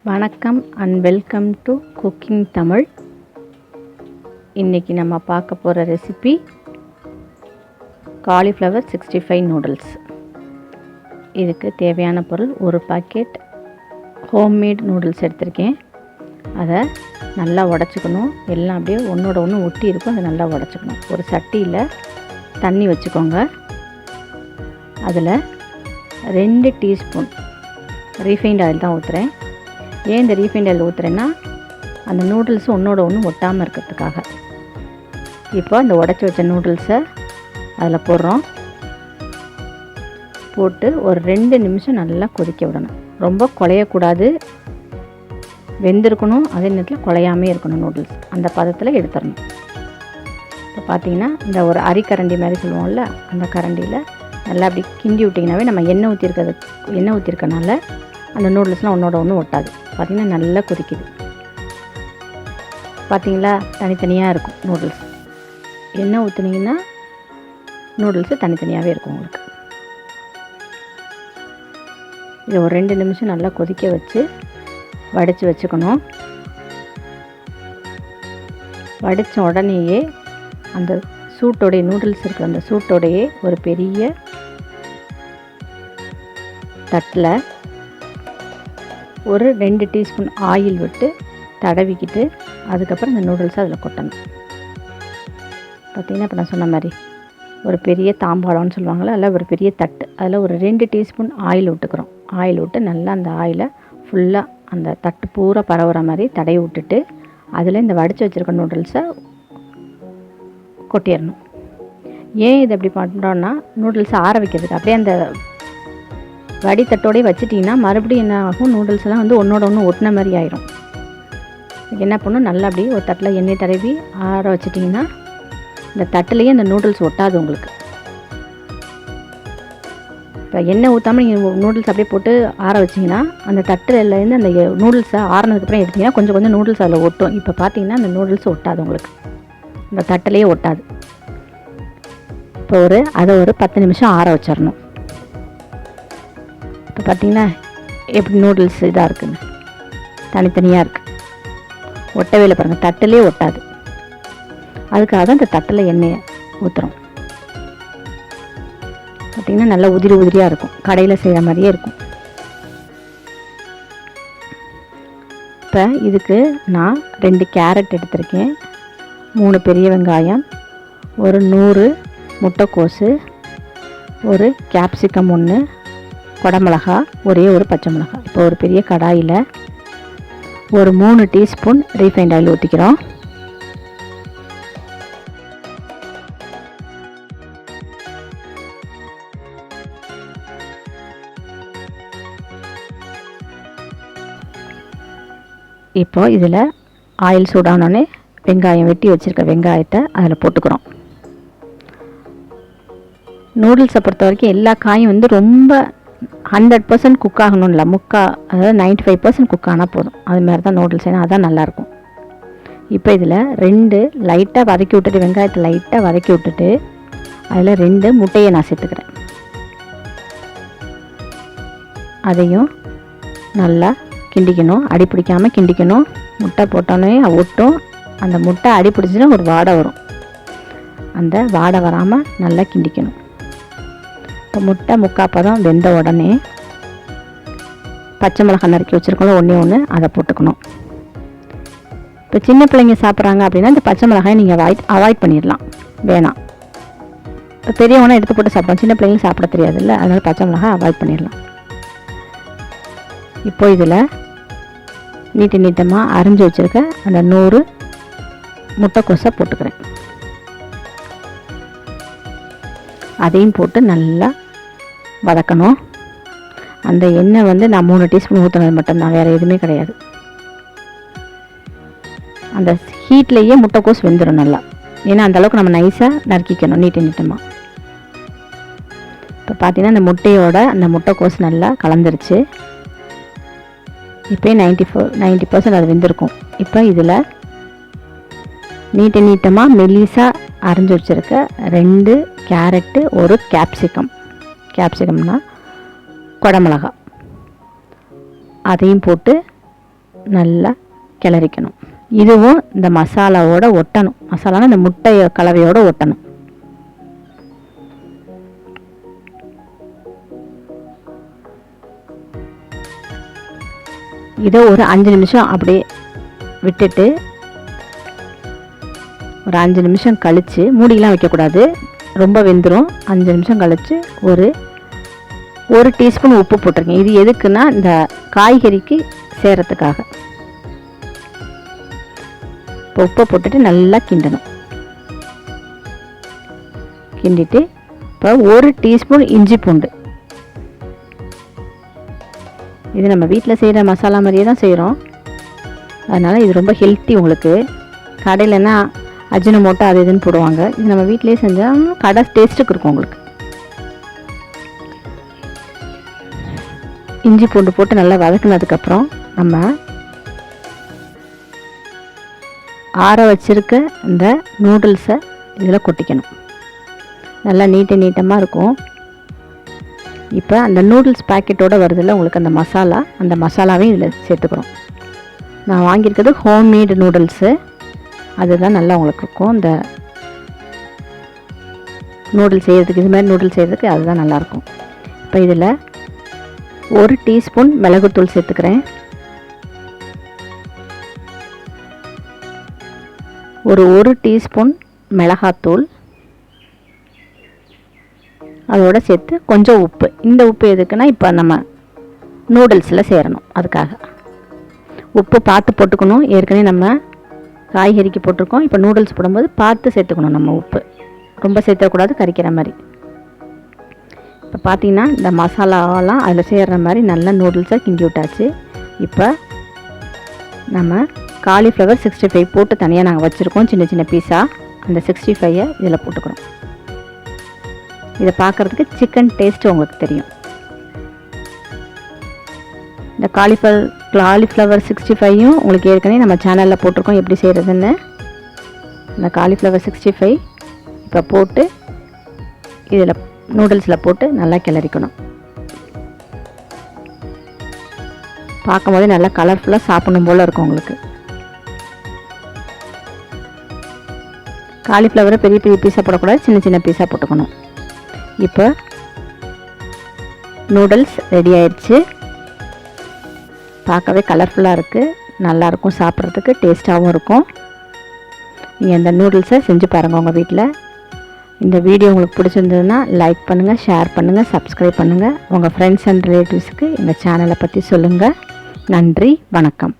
வணக்கம் and welcome to cooking Tamil. இன்றைக்கி நம்ம பார்க்க போகிற ரெசிபி காலிஃப்ளவர் 65 நூடுல்ஸ். இதுக்கு தேவையான பொருள் ஒரு பாக்கெட் ஹோம்மேட் நூடுல்ஸ் எடுத்திருக்கேன். அதை நல்லா உடச்சிக்கணும். எல்லாம் அப்படியே ஒன்றோட ஒன்று ஒட்டி இருக்கும். அதை நல்லா உடச்சிக்கணும். ஒரு சட்டியில் தண்ணி வச்சுக்கோங்க. அதில் 2 டீஸ்பூன் ரீஃபைண்ட் ஆயில் தான் ஊற்றுறேன். ஏன் இந்த ரீஃபைண்ட் ஆயில் ஊற்றுறேன்னா அந்த நூடுல்ஸ் ஒன்றோட ஒன்று ஒட்டாமல் இருக்கிறதுக்காக. இப்போ அந்த உடச்சி வச்ச நூடுல்ஸை அதில் போடுறோம். போட்டு ஒரு 2 நிமிஷம் நல்லா கொதிக்க விடணும். ரொம்ப குழையக்கூடாது, வெந்திருக்கணும். அதே நேரத்தில் குழையாமே இருக்கணும். நூடுல்ஸ் அந்த பதத்தில் எடுத்துடணும். இப்போ பார்த்திங்கன்னா இந்த ஒரு அரிக்கரண்டி மாதிரி சொல்லுவோம்ல, அந்த கரண்டியில் நல்லா அப்படி கிண்டி விட்டிங்கனாவே நம்ம எண்ணெய் ஊற்றிருக்கனால அந்த நூடுல்ஸ்லாம் ஒன்றோட ஒன்று ஒட்டாது. பார்த்திங்கன்னா நல்லா கொதிக்குது. பார்த்திங்களா, தனித்தனியாக இருக்கும் நூடுல்ஸ். எண்ணெய் ஊற்றுனீங்கன்னா நூடுல்ஸு தனித்தனியாகவே இருக்கும் உங்களுக்கு. இதை ஒரு 2 நிமிஷம் நல்லா கொதிக்க வச்சு வடித்து வச்சுக்கணும். வடித்த உடனேயே அந்த சூட்டோடைய நூடுல்ஸ் இருக்கிற அந்த சூட்டோடையே ஒரு பெரிய தட்டில் ஒரு 2 டீஸ்பூன் ஆயில் விட்டு தடவிக்கிட்டு அதுக்கப்புறம் இந்த நூடுல்ஸை அதில் கொட்டணும். பார்த்திங்கன்னா இப்போ நான் சொன்ன மாதிரி ஒரு பெரிய தாம்பாளம்னு சொல்லுவாங்கள்ல, அதில் ஒரு பெரிய தட்டு, அதில் ஒரு 2 டீஸ்பூன் ஆயில் விட்டுக்கிறோம். ஆயில் விட்டு நல்லா அந்த ஆயிலை ஃபுல்லாக அந்த தட்டு பூரா பரவுற மாதிரி தடவி விட்டுட்டு அதில் இந்த வடித்து வச்சுருக்க நூடுல்ஸை கொட்டிடணும். ஏன் இது எப்படி பண்ணுறோன்னா, நூடுல்ஸை ஆற வைக்கிறதுக்கு. அப்படியே அந்த வடித்தட்டோடய வச்சிட்டிங்கன்னா மறுபடியும் என்ன ஆகும், நூடுல்ஸ் எல்லாம் வந்து ஒன்றோட ஒன்று ஒட்டின மாதிரி ஆயிரும். என்ன பண்ணணும், நல்லா அப்படியே ஒரு தட்டில் எண்ணெய் தடவி ஆற வச்சிட்டிங்கன்னா இந்த தட்டுலேயே அந்த நூடுல்ஸ் ஒட்டாது உங்களுக்கு. இப்போ எண்ணெய் ஊற்றாமல் நீங்கள் நூடுல்ஸ் அப்படியே போட்டு ஆற வச்சிங்கன்னா அந்த தட்டுலேருந்து அந்த நூடுல்ஸை ஆறினதுக்கப்புறம் எடுத்திங்கன்னா கொஞ்சம் கொஞ்சம் நூடுல்ஸ் அதில் ஒட்டும். இப்போ பார்த்தீங்கன்னா அந்த நூடுல்ஸ் ஒட்டாது உங்களுக்கு, இந்த தட்டுலேயே ஒட்டாது. இப்போ அதை ஒரு 10 நிமிஷம் ஆற வச்சிடணும். இப்போ பார்த்திங்கன்னா எப்படி நூடுல்ஸ் இதாக இருக்குங்க, தனித்தனியாக இருக்குது, ஒட்டவே இல்லை பாருங்கள், தட்டிலே ஒட்டாது. அதுக்காக தான் இந்த தட்டில் எண்ணெயை ஊற்றுறோம். பார்த்திங்கன்னா நல்லா உதிரி உதிரியாக இருக்கும், கடையில் செய்கிற மாதிரியே இருக்கும். இப்போ இதுக்கு நான் 2 கேரட் எடுத்திருக்கேன், 3 பெரிய வெங்காயம், ஒரு 100 முட்டைக்கோஸு, ஒரு கேப்சிகம் 1, குடமிளகா, ஒரே ஒரு பச்சை மிளகாய். இப்போ ஒரு பெரிய கடாயில் ஒரு 3 டீஸ்பூன் ரீஃபைண்ட் ஆயில் ஊற்றிக்கிறோம். இப்போ இதில் ஆயில் சூடானோடனே வெங்காயம், வெட்டி வச்சுருக்க வெங்காயத்தை அதில் போட்டுக்கிறோம். நூடுல்ஸை பொறுத்த வரைக்கும் எல்லா காயும் வந்து ரொம்ப 100% குக் ஆகணும் இல்லை, அதாவது 95% குக் ஆனால் போதும். அதுமாதிரி தான் நூடுல்ஸ், ஏன்னா அதுதான் நல்லாயிருக்கும். இப்போ இதில் 2 லைட்டாக வதக்கி விட்டுட்டு, வெங்காயத்தை லைட்டாக வதக்கி விட்டுட்டு அதில் 2 முட்டையை நான் சேர்த்துக்கிறேன். அதையும் நல்லா கிண்டிக்கணும், அடி பிடிக்காமல் கிண்டிக்கணும். முட்டை போட்டோன்னே ஒட்டும். அந்த முட்டை அடி பிடிச்சின்னா ஒரு வாடை வரும். அந்த வாடை வராமல் நல்லா கிண்டிக்கணும். இப்போ முட்டை முக்காப்பதம் வெந்த உடனே பச்சை மிளகாய் நறுக்கி வச்சுருக்கோம், ஒன்று அதை போட்டுக்கணும். இப்போ சின்ன பிள்ளைங்க சாப்பிட்றாங்க அப்படின்னா இந்த பச்சை மிளகாயை நீங்கள் அவாய்ட் பண்ணிடலாம், வேணாம். இப்போ பெரியவனா எடுத்து போட்டு சாப்பிடலாம், சின்ன பிள்ளைங்களுக்கு சாப்பிட தெரியாதுல்ல, அதனால் பச்சை மிளகாய் அவாய்ட் பண்ணிடலாம். இப்போ இதில் நீட்டமாக அரிஞ்சு வச்சுருக்க அந்த 100 முட்டைக்கோஸை போட்டுக்கிறேன். அதையும் போட்டு நல்லா வதக்கணும். அந்த எண்ணெய் வந்து நான் 3 டீஸ்பூன் ஊற்றினது மட்டும்தான், வேறு எதுவுமே கிடையாது. அந்த ஹீட்லேயே முட்டைக்கோஸ் வெந்துடும் நல்லா, ஏன்னா அந்தளவுக்கு நம்ம நைஸாக நறுக்கிக்கணும் நீட்டமாக. இப்போ பார்த்தீங்கன்னா அந்த முட்டையோட அந்த முட்டைக்கோஸ் நல்லா கலந்துருச்சு. இப்போ 90% அது வெந்திருக்கும். இப்போ இதில் நீட்டமாக மெலிசாக அரைஞ்சி வச்சுருக்க 2 கேரட்டு, ஒரு கேப்சிகம்னா குடமிளகா, அதையும் போட்டு நல்லா கிளறிக்கணும். இதுவும் இந்த மசாலாவோட ஒட்டணும். மசாலானா இந்த முட்டை கலவையோடு ஒட்டணும். இதை ஒரு 5 நிமிஷம் அப்படியே விட்டுட்டு ஒரு 5 நிமிஷம் கழித்து, மூடிலாம் வைக்கக்கூடாது, ரொம்ப வெந்துடும். 5 நிமிஷம் கழித்து ஒரு டீஸ்பூன் உப்பு போட்டிருக்கேன். இது எதுக்குன்னா இந்த காய்கறிக்கு சேரத்துக்காக. இப்போ உப்பை போட்டுட்டு நல்லா கிண்டணும். கிண்டிட்டு இப்போ ஒரு டீஸ்பூன் இஞ்சி பூண்டு. இது நம்ம வீட்டில் செய்கிற மசாலா மாதிரியே தான் செய்கிறோம். அதனால் இது ரொம்ப ஹெல்த்தி. உங்களுக்கு கடையிலன்னா அஜினமோட்டோ அது இதுன்னு போடுவாங்க. இது நம்ம வீட்டிலேயே செஞ்சால் கடை டேஸ்ட்டுக்கு இருக்கும். உங்களுக்கு இஞ்சி பூண்டு போட்டு நல்லா வதக்குனதுக்கப்புறம் நம்ம ஆற வச்சுருக்க இந்த நூடுல்ஸை இதில் கொட்டிக்கணும். நல்லா நீட்டமாக இருக்கும். இப்போ அந்த நூடுல்ஸ் பேக்கெட்டோடு வருதில்ல உங்களுக்கு அந்த மசாலா, அந்த மசாலாவையும் இதில் சேர்த்துக்கிறோம். நான் வாங்கியிருக்கிறது ஹோம்மேடு நூடுல்ஸு. அதுதான் நல்லா உங்களுக்கு இருக்கும். இந்த நூடுல்ஸ் செய்கிறதுக்கு, இது மாதிரி நூடுல்ஸ் செய்கிறதுக்கு அதுதான் நல்லாயிருக்கும். இப்போ இதில் ஒரு டீஸ்பூன் மிளகுத்தூள் சேர்த்துக்கிறேன். ஒரு டீஸ்பூன் மிளகாத்தூள், அதோடு சேர்த்து கொஞ்சம் உப்பு. இந்த உப்பு எதுக்குன்னா இப்போ நம்ம நூடுல்ஸில் சேரணும், அதுக்காக உப்பு பார்த்து போட்டுக்கணும். ஏற்கனவே நம்ம காய்கறிக்கு போட்டிருக்கோம். இப்போ நூடுல்ஸ் போடும்போது பார்த்து சேர்த்துக்கணும். நம்ம உப்பு ரொம்ப சேர்த்தக்கூடாது, கறிக்கிற மாதிரி. இப்போ பார்த்திங்கன்னா இந்த மசாலாவெல்லாம் அதில் சேர்கிற மாதிரி நல்லா நூடுல்ஸை கிண்டி விட்டாச்சு. இப்போ நம்ம காலிஃப்ளவர் 65 போட்டு தனியாக நாங்கள் வச்சுருக்கோம், சின்ன சின்ன பீஸாக. அந்த 65ஐ இதில் போட்டுக்கிறோம். இதை பார்க்குறதுக்கு சிக்கன் டேஸ்ட்டு உங்களுக்கு தெரியும். இந்த காலிஃப்ளவர் 65யும் உங்களுக்கு ஏற்கனவே நம்ம சேனலில் போட்டிருக்கோம் எப்படி செய்கிறதுன்னு. இந்த காலிஃப்ளவர் 65 இப்போ போட்டு இதில் நூடுல்ஸில் போட்டு நல்லா கிளறிக்கணும். பார்க்கும்போதே நல்லா கலர்ஃபுல்லாக சாப்பிடணும் போல் இருக்கும் உங்களுக்கு. காலிஃப்ளவரை பெரிய பெரிய பீஸாக போடக்கூடாது, சின்ன சின்ன பீஸாக போட்டுக்கணும். இப்போ நூடுல்ஸ் ரெடி ஆயிடுச்சு. பார்க்கவே கலர்ஃபுல்லாக இருக்குது, நல்லாயிருக்கும், சாப்பிட்றதுக்கு டேஸ்ட்டாகவும் இருக்கும். நீங்கள் இந்த நூடுல்ஸை செஞ்சு பாருங்கள் உங்கள் வீட்டில். இந்த வீடியோ உங்களுக்கு பிடிச்சிருந்ததுன்னா லைக் பண்ணுங்கள், ஷேர் பண்ணுங்கள், சப்ஸ்கிரைப் பண்ணுங்கள். உங்கள் ஃப்ரெண்ட்ஸ் அண்ட் ரிலேட்டிவ்ஸுக்கு எங்கள் சேனலை பற்றி சொல்லுங்கள். நன்றி, வணக்கம்.